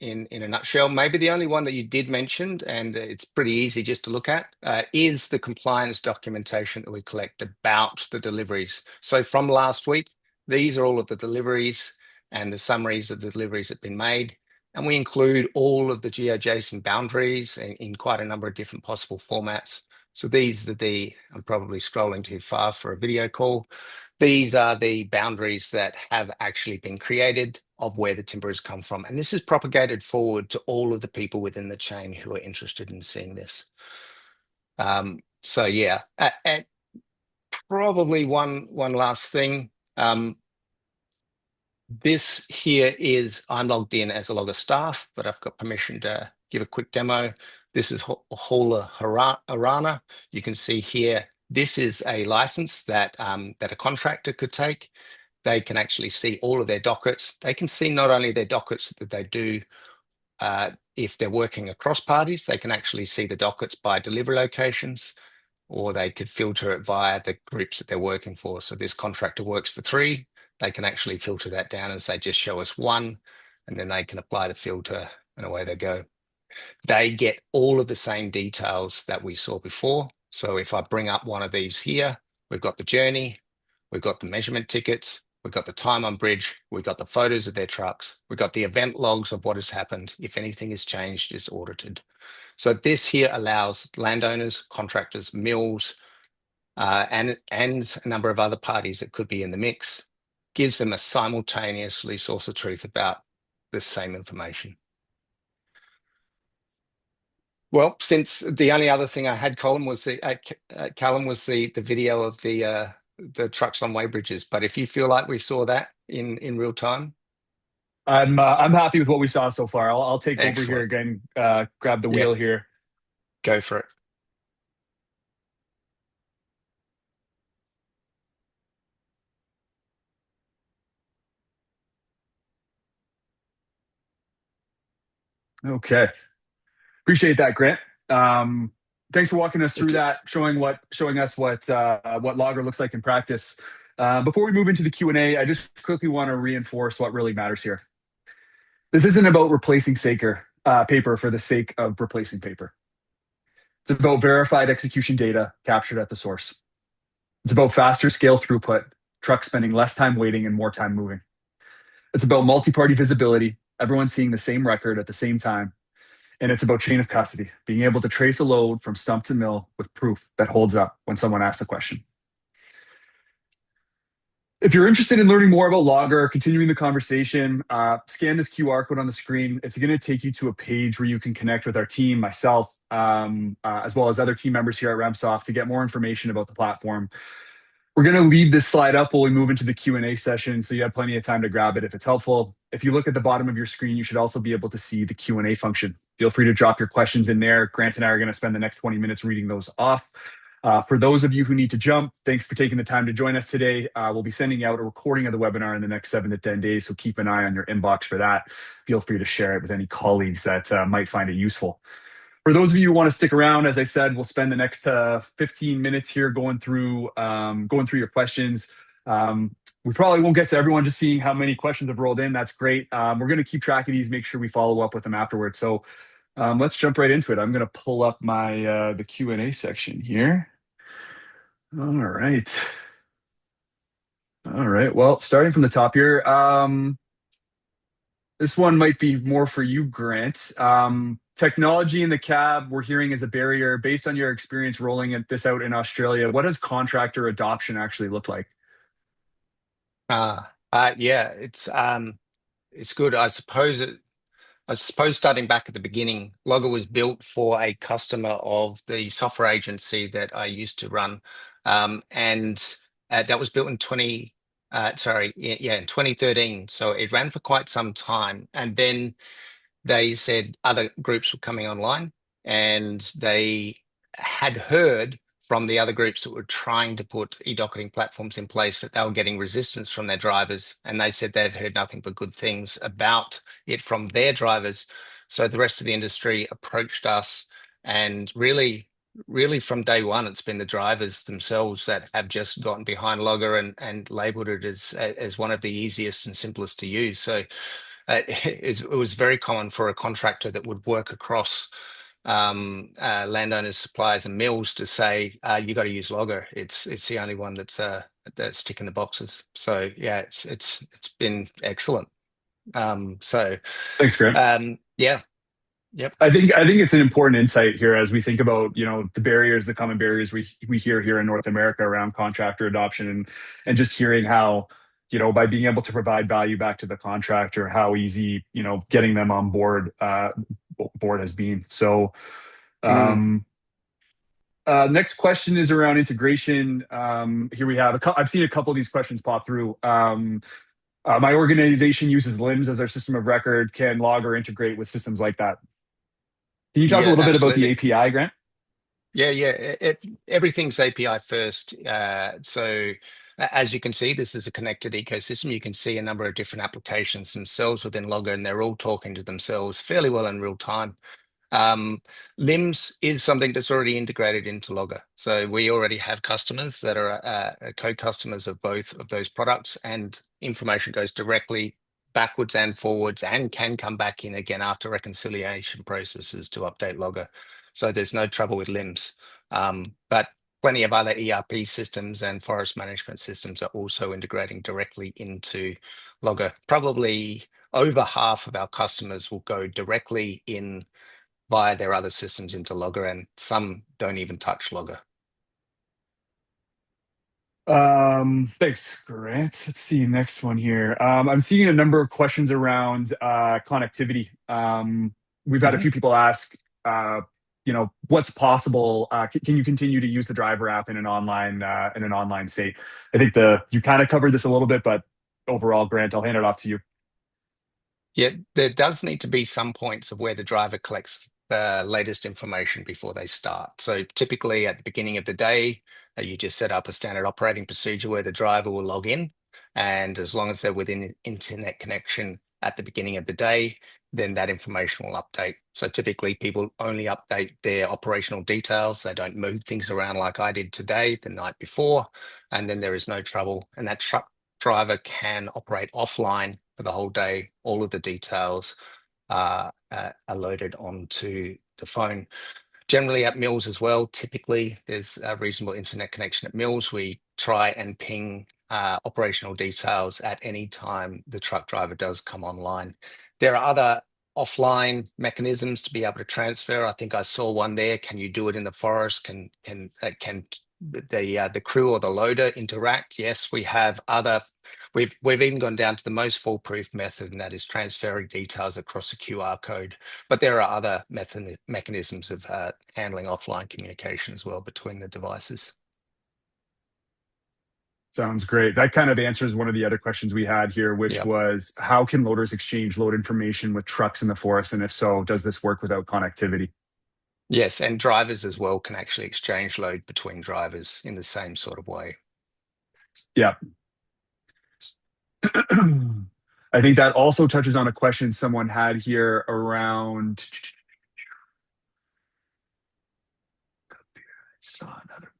In a nutshell, maybe the only one that you did mention, and it's pretty easy just to look at, is the compliance documentation that we collect about the deliveries. So from last week, these are all of the deliveries and the summaries of the deliveries that have been made. And we include all of the GeoJSON boundaries in quite a number of different possible formats. So these are I'm probably scrolling too fast for a video call. These are the boundaries that have actually been created of where the timber has come from. And this is propagated forward to all of the people within the chain who are interested in seeing this. So yeah, and probably one last thing. This here is, I'm logged in as a Logger staff, but I've got permission to give a quick demo. This is Hola Harana. You can see here, this is a license that a contractor could take. They can actually see all of their dockets. They can see not only their dockets that they do if they're working across parties, they can actually see the dockets by delivery locations, or they could filter it via the groups that they're working for. So this contractor works for 3, they can actually filter that down and say, just show us 1, and then they can apply the filter and away they go. They get all of the same details that we saw before. So if I bring up one of these here, we've got the journey, we've got the measurement tickets, we've got the time on bridge, we've got the photos of their trucks, we've got the event logs of what has happened. If anything has changed, it's audited. So this here allows landowners, contractors, mills, and a number of other parties that could be in the mix, gives them a simultaneously source of truth about the same information. Well, since the only other thing I had, Colin, was Callum, was the video of the trucks on weighbridges. But if you feel like we saw that in real time, I'm happy with what we saw so far. I'll take over here excellent. again, grab the Yeah, wheel here. go for it. Okay. Appreciate that, Grant. Um, Thanks for walking us through It's that, showing us what Logger looks like in practice. Before we move into the Q&A, I just quickly want to reinforce what really matters here. This isn't about replacing paper for the sake of replacing paper. It's about verified execution data captured at the source. It's about faster scale throughput, trucks spending less time waiting and more time moving. It's about multi-party visibility, everyone seeing the same record at the same time. And it's about chain of custody, being able to trace a load from stump to mill with proof that holds up when someone asks a question. If you're interested in learning more about Logger, continuing the conversation, scan this QR code on the screen. It's going to take you to a page where you can connect with our team, myself, as well as other team members here at Remsoft to get more information about the platform. We're going to leave this slide up while we move into the Q&A session, so you have plenty of time to grab it if it's helpful. If you look at the bottom of your screen, you should also be able to see the Q&A function. Feel free to drop your questions in there. Grant and I are going to spend the next 20 minutes reading those off. For those of you who need to jump, thanks for taking the time to join us today. We'll be sending out a recording of the webinar in the next 7 to 10 days, so keep an eye on your inbox for that. Feel free to share it with any colleagues that might find it useful. For those of you who want to stick around, as I said, we'll spend the next 15 minutes here going through your questions. We probably won't get to everyone, just seeing how many questions have rolled in. That's great. We're going to keep track of these, make sure we follow up with them afterwards. So let's jump right into it. I'm going to pull up the Q&A section here. All right. All right. Well, starting from the top here, this one might be more for you, Grant. Technology in the cab, we're hearing, is a barrier. Based on your experience rolling this out in Australia, what does contractor adoption actually look like? Yeah, it's good. I suppose starting back at the beginning, Logger was built for a customer of the software agency that I used to run, and that was built in in 2013. So it ran for quite some time, and then they said other groups were coming online, and they had heard from the other groups that were trying to put e-docketing platforms in place that they were getting resistance from their drivers, and they said they'd heard nothing but good things about it from their drivers. So the rest of the industry approached us, and really from day one, it's been the drivers themselves that have just gotten behind Logger and labeled it as one of the easiest and simplest to use. So it was very common for a contractor that would work across landowners, suppliers, and mills to say, "You got to use Logger. It's the only one that's ticking the boxes." So yeah, it's been excellent. So Thanks, Grant. yeah, yep. I think it's an important insight here as we think about, the barriers, the common barriers we hear here in North America around contractor adoption, and just hearing how, by being able to provide value back to the contractor, how easy, getting them on board has been. So, Mm, um, next question is around integration. Here we have I've seen a couple of these questions pop through. My organization uses LIMS as our system of record. Can Logger integrate with systems like that? Can you talk a yeah, little bit about the absolutely. API, Grant? Yeah, yeah. Everything's API first. So as you can see, this is a connected ecosystem. You can see a number of different applications themselves within Logger, and they're all talking to themselves fairly well in real time. Um, LIMS is something that's already integrated into Logger. So we already have customers that are co-customers of both of those products, and information goes directly backwards and forwards and can come back in again after reconciliation processes to update Logger. So there's no trouble with LIMS. But plenty of other ERP systems and forest management systems are also integrating directly into Logger. Probably over half of our customers will go directly in via their other systems into Logger, and some don't even touch Logger. Thanks, Grant. Let's see, next one here. I'm seeing a number of questions around connectivity. We've had a Mhm. few people ask, what's possible? Can you continue to use the driver app in an online state? I think the you kind of covered this a little bit, but overall, Grant, I'll hand it off to you. Yeah, there does need to be some points of where the driver collects the latest information before they start. So typically at the beginning of the day, you just set up a standard operating procedure where the driver will log in. And as long as they're within internet connection at the beginning of the day, then that information will update. So typically people only update their operational details. They don't move things around like I did today, the night before, and then there is no trouble. And that truck driver can operate offline for the whole day. All of the details are loaded onto the phone. Generally at mills as well, typically there's a reasonable internet connection at mills. We try and ping operational details at any time the truck driver does come online. There are other offline mechanisms to be able to transfer. I think I saw one there. Can you do it in the forest? Can the crew or the loader interact? Yes, we have other. We've even gone down to the most foolproof method, and that is transferring details across a QR code. But there are other mechanisms of handling offline communication as well between the devices. Sounds great. That kind of answers one of the other questions we had here, which Yeah. was how can loaders exchange load information with trucks in the forest? And if so, does this work without connectivity? Yes, and drivers as well can actually exchange load between drivers in the same sort of way. Yeah. I think that also touches on a question someone had here around. Saw another.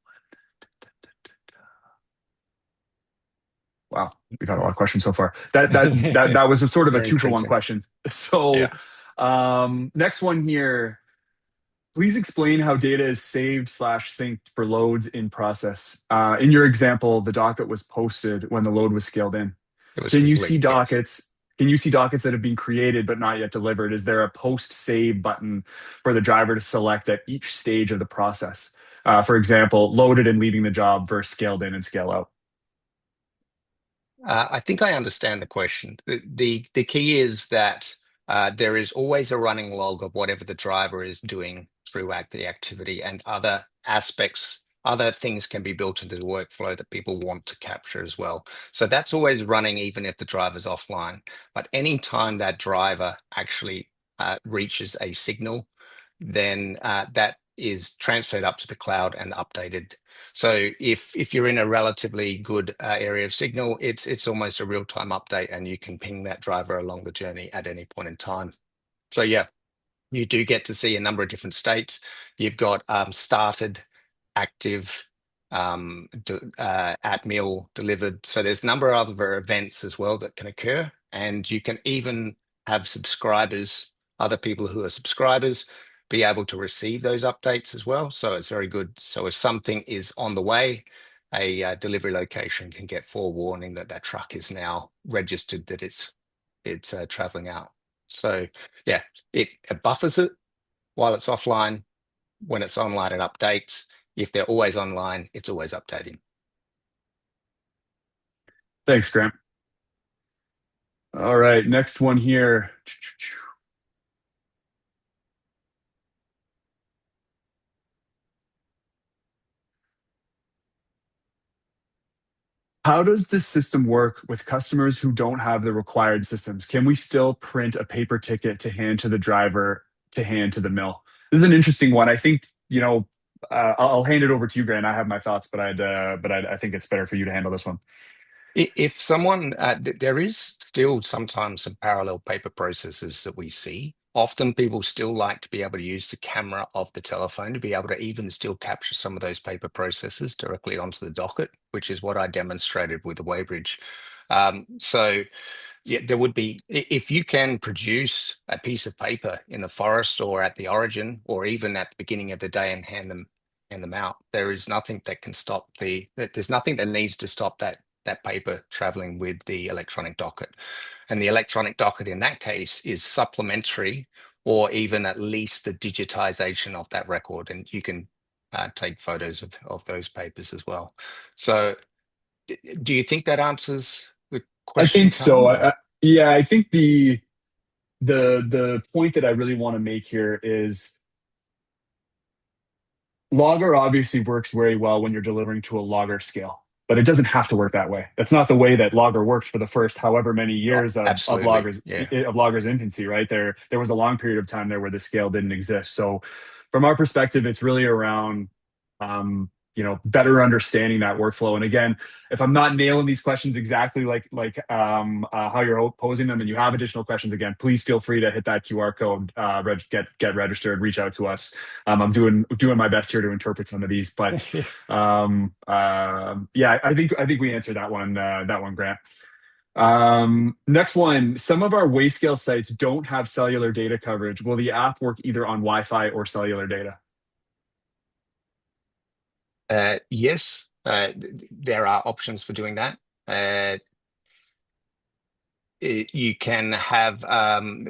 Wow, we got a lot of questions so far. That was a sort of a Very two for one interesting. question. So, Yeah. next one here. Please explain how data is saved slash synced for loads in process. In your example, the docket was posted when the load was scaled in. It was Can you see complete. Yes. dockets? Can you see dockets that have been created but not yet delivered? Is there a post save button for the driver to select at each stage of the process? For example, loaded and leaving the job versus scaled in and scale out. I think I understand the question. The key is that there is always a running log of whatever the driver is doing throughout the activity, and other aspects, other things can be built into the workflow that people want to capture as well. So that's always running even if the driver's offline. But any time that driver actually reaches a signal, then that is transferred up to the cloud and updated. So if you're in a relatively good area of signal, it's almost a real-time update, and you can ping that driver along the journey at any point in time. So yeah, you do get to see a number of different states. You've got started, active, at meal, delivered. So there's a number of other events as well that can occur, and you can even have subscribers, other people who are subscribers, be able to receive those updates as well. So it's very good. So if something is on the way, a delivery location can get forewarning that that truck is now registered that it's it's traveling out. So yeah, it buffers it while it's offline. When it's online, it updates. If they're always online, it's always updating. Thanks, Grant. All right, next one here. How does this system work with customers who don't have the required systems? Can we still print a paper ticket to hand to the driver to hand to the mill? This is an interesting one. I think, I'll hand it over to you, Grant. I have my thoughts, I think it's better for you to handle this one. If someone, there is still sometimes some parallel paper processes that we see. Often people still like to be able to use the camera of the telephone to be able to even still capture some of those paper processes directly onto the docket, which is what I demonstrated with the weighbridge. So yeah, there would be, if you can produce a piece of paper in the forest or at the origin or even at the beginning of the day and hand them out, there is nothing that can stop there's nothing that needs to stop that paper traveling with the electronic docket. And the electronic docket in that case is supplementary or even at least the digitization of that record. And you can take photos of those papers as well. So do you think that answers the I question, think so. Callum? Or? Yeah, I think the point that I really want to make here is Logger obviously works very well when you're delivering to a logger scale, but it doesn't have to work that way. That's not the way that Logger worked for the first however many Oh, years of absolutely. loggers Yeah. of loggers infancy, right? There was a long period of time there where the scale didn't exist. So from our perspective, it's really around better understanding that workflow. And again, if I'm not nailing these questions exactly how you're posing them, and you have additional questions, again, please feel free to hit that QR code, get registered, reach out to us. I'm doing my best here to interpret some of these, but yeah, I think we answered that one, Grant. Next one. Some of our weigh scale sites don't have cellular data coverage. Will the app work either on Wi-Fi or cellular data? Yes, there are options for doing that. Uh, you can have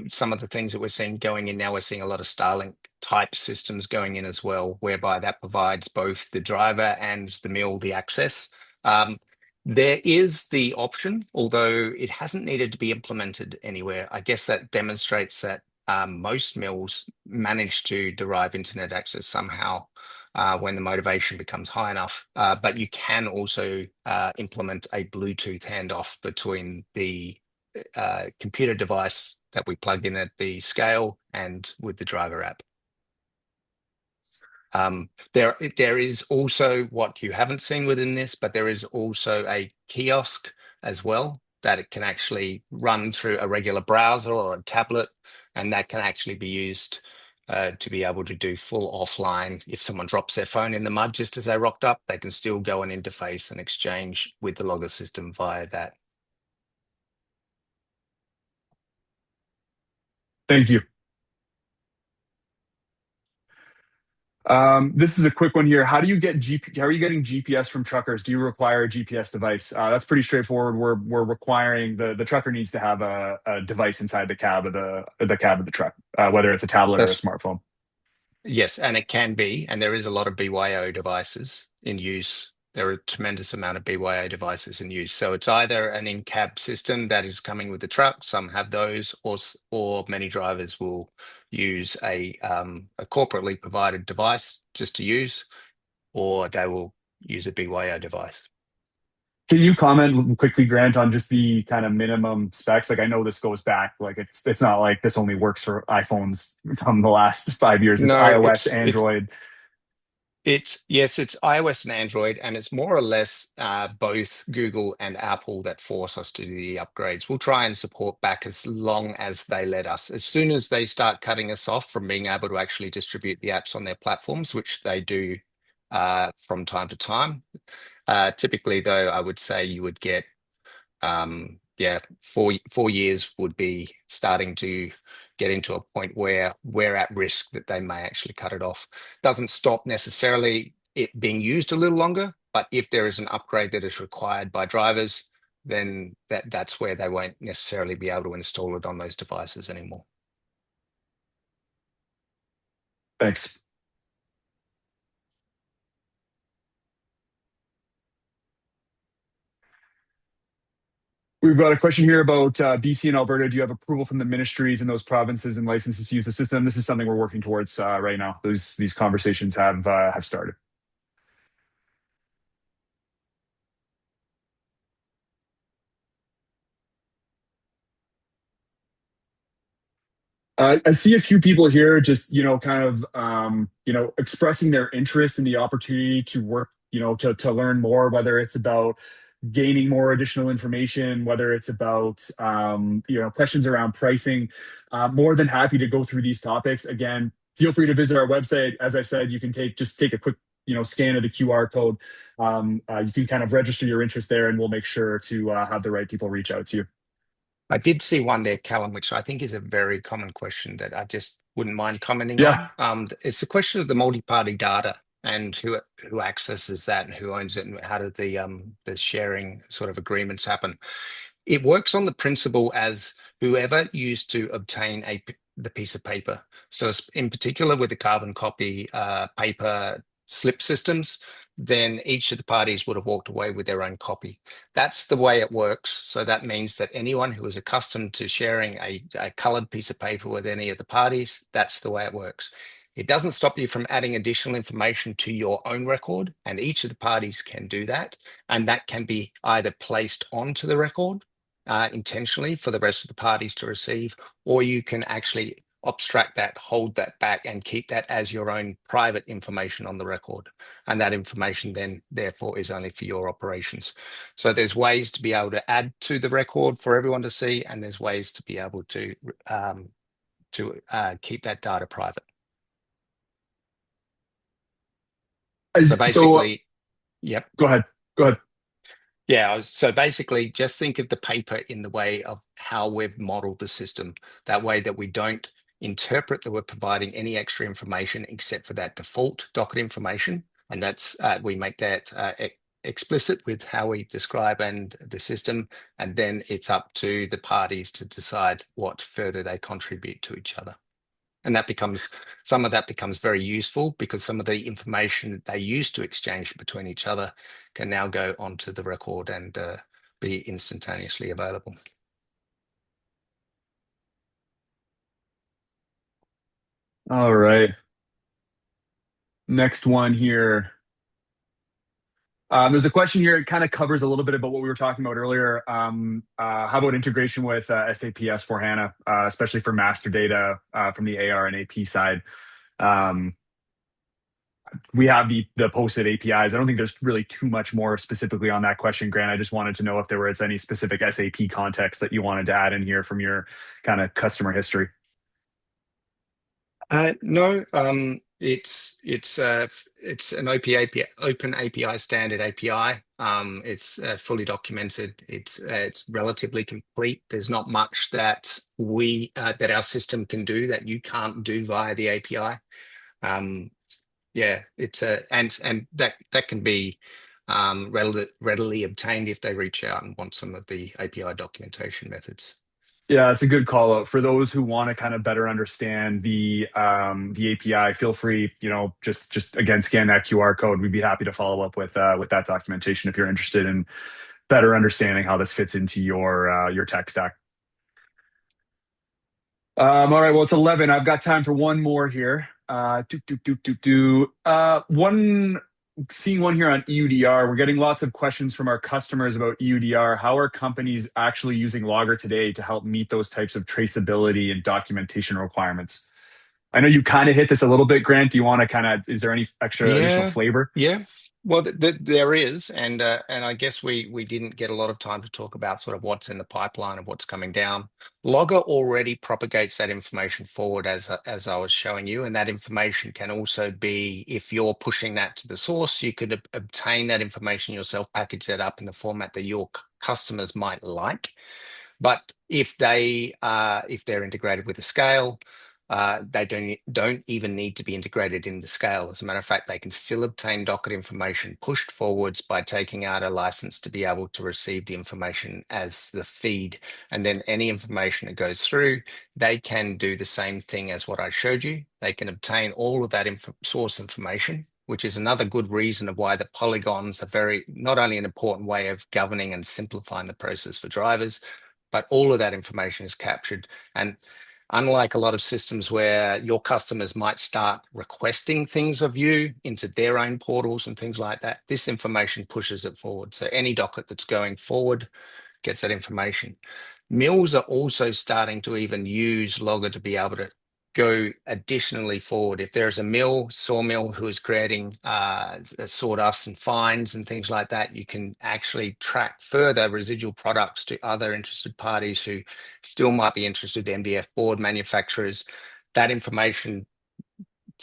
some of the things that we're seeing going in now. We're seeing a lot of Starlink type systems going in as well, whereby that provides both the driver and the mill the access. Um, there is the option, although it hasn't needed to be implemented anywhere. I guess that demonstrates that most mills manage to derive internet access somehow when the motivation becomes high enough. But you can also implement a Bluetooth handoff between the computer device that we plug in at the scale and with the driver app. There is also what you haven't seen within this, but there is also a kiosk as well that it can actually run through a regular browser or a tablet, and that can actually be used to be able to do full offline. If someone drops their phone in the mud just as they rocked up, they can still go and interface and exchange with the logger system via that. Thank you. This is a quick one here. How are you getting GPS from truckers? Do you require a GPS device? That's pretty straightforward. We're requiring the trucker needs to have a device inside the truck, whether it's a tablet or a That's smartphone. Yes, and it can be, and there is a lot of BYO devices in use. There are a tremendous amount of BYO devices in use. So it's either an in-cab system that is coming with the truck, some have those, or many drivers will use a corporately provided device just to use, or they will use a BYO device. Can you comment quickly, Grant, on just the kind of minimum specs? Like I know this goes back, like it's not like this only works for iPhones from the last 5 years. It's No, iOS, Android. it's yes, it's iOS and Android, and it's more or less both Google and Apple that force us to do the upgrades. We'll try and support back as long as they let us. As soon as they start cutting us off from being able to actually distribute the apps on their platforms, which they do from time to time. Typically, though, I would say you would get yeah, 4 years would be starting to get into a point where we're at risk that they may actually cut it off. Doesn't stop necessarily it being used a little longer, but if there is an upgrade that is required by drivers, then that's where they won't necessarily be able to install it on those devices anymore. Thanks. We've got a question here about BC and Alberta. Do you have approval from the ministries in those provinces and licenses to use the system? This is something we're working towards right now. These conversations have started. I see a few people here just, kind of, expressing their interest in the opportunity to work, to learn more, whether it's about gaining more additional information, whether it's about, questions around pricing. More than happy to go through these topics. Again, feel free to visit our website. As I said, you can take a quick, scan of the QR code. You can kind of register your interest there, and we'll make sure to have the right people reach out to you. I did see one there, Callum, which I think is a very common question that I just wouldn't mind commenting Yeah. on. It's the question of the multi-party data and who accesses that and who owns it, and how do the sharing sort of agreements happen. It works on the principle as whoever used to obtain the piece of paper. So in particular with the carbon copy paper slip systems, then each of the parties would have walked away with their own copy. That's the way it works. So that means that anyone who is accustomed to sharing a colored piece of paper with any of the parties, that's the way it works. It doesn't stop you from adding additional information to your own record, and each of the parties can do that. And that can be either placed onto the record intentionally for the rest of the parties to receive, or you can actually abstract that, hold that back, and keep that as your own private information on the record. And that information then, therefore, is only for your operations. So there's ways to be able to add to the record for everyone to see, and there's ways to be able to keep that data private. So So basically, yep. go ahead. Go ahead. Yeah, so basically just think of the paper in the way of how we've modeled the system. That way that we don't interpret that we're providing any extra information except for that default docket information. And that's we make that explicit with how we describe and the system. And then it's up to the parties to decide what further they contribute to each other. And some of that becomes very useful because some of the information they used to exchange between each other can now go onto the record and be instantaneously available. All right. Next one here. There's a question here. It kind of covers a little bit about what we were talking about earlier. How about integration with SAP S/4HANA, especially for master data from the AR and AP side? Um, we have the posted APIs. I don't think there's really too much more specifically on that question, Grant. I just wanted to know if there was any specific SAP context that you wanted to add in here from your kind of customer history. No, it's an open API standard API. It's fully documented. It's relatively complete. There's not much that that our system can do that you can't do via the API. Yeah, it's and that can be readily obtained if they reach out and want some of the API documentation methods. Yeah, it's a good call out for those who want to kind of better understand the API. Feel free, just again scan that QR code. We'd be happy to follow up with that documentation if you're interested in better understanding how this fits into your tech stack. All right, well, it's 11. I've got time for one more here. Seeing one here on EUDR. We're getting lots of questions from our customers about EUDR. How are companies actually using Logger today to help meet those types of traceability and documentation requirements? I know you kind of hit this a little bit, Grant. Do you want to is there any extra additional Yeah, flavor? yeah. Well, there is, and I guess we didn't get a lot of time to talk about sort of what's in the pipeline and what's coming down. Logger already propagates that information forward as I was showing you, and that information can also be, if you're pushing that to the source, you could obtain that information yourself, package that up in the format that your customers might like. But if they're integrated with a scale, They don't even need to be integrated in the scale. As a matter of fact, they can still obtain docket information pushed forwards by taking out a license to be able to receive the information as the feed. And then any information that goes through, they can do the same thing as what I showed you. They can obtain all of that source information, which is another good reason of why the polygons are not only an important way of governing and simplifying the process for drivers, but all of that information is captured. And unlike a lot of systems where your customers might start requesting things of you into their own portals and things like that, this information pushes it forward. So any docket that's going forward gets that information. Mills are also starting to even use Logger to be able to go additionally forward. If there's a sawmill who is creating sawdust and fines and things like that, you can actually track further residual products to other interested parties who still might be interested, MDF board manufacturers. That information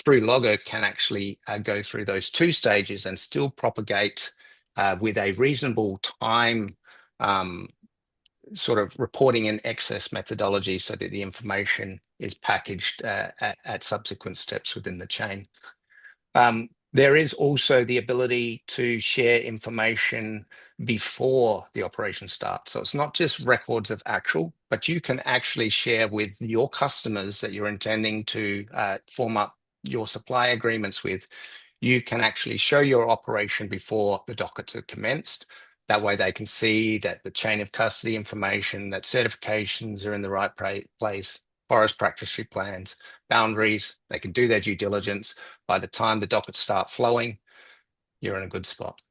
through Logger can actually go through those two stages and still propagate with a reasonable time sort of reporting in excess methodology so that the information is packaged at subsequent steps within the chain. There is also the ability to share information before the operation starts. So it's not just records of actual, but you can actually share with your customers that you're intending to form up your supply agreements with. You can actually show your operation before the dockets are commenced. That way they can see that the chain of custody information, that certifications are in the right place, forest practice plans, boundaries, they can do their due diligence. By the time the dockets start flowing, you're in a good spot.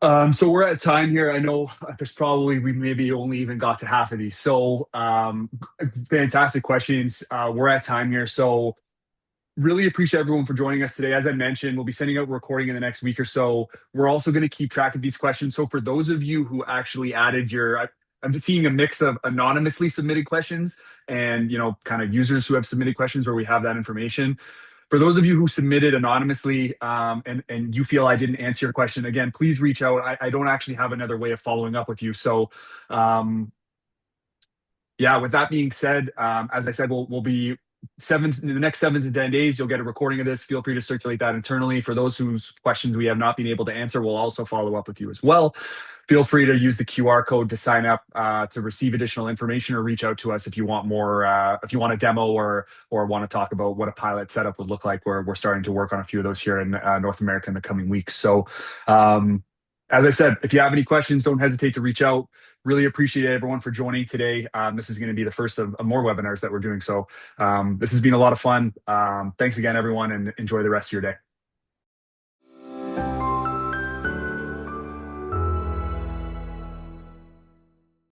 So we're at time here. I know there's probably we maybe only even got to half of these. So fantastic questions. We're at time here. So really appreciate everyone for joining us today. As I mentioned, we'll be sending out a recording in the next week or so. We're also going to keep track of these questions. So for those of you who actually added I'm just seeing a mix of anonymously submitted questions and, kind of users who have submitted questions where we have that information. For those of you who submitted anonymously and you feel I didn't answer your question, again, please reach out. I don't actually have another way of following up with you. So, yeah, with that being said, as I said, we'll be in the next 7 to 10 days. You'll get a recording of this. Feel free to circulate that internally. For those whose questions we have not been able to answer, we'll also follow up with you as well. Feel free to use the QR code to sign up to receive additional information, or reach out to us if you want more, if you want a demo or want to talk about what a pilot setup would look like. We're starting to work on a few of those here in North America in the coming weeks. So, as I said, if you have any questions, don't hesitate to reach out. Really appreciate everyone for joining today. This is going to be the first of more webinars that we're doing. So this has been a lot of fun. Thanks again, everyone, and enjoy the rest of your day.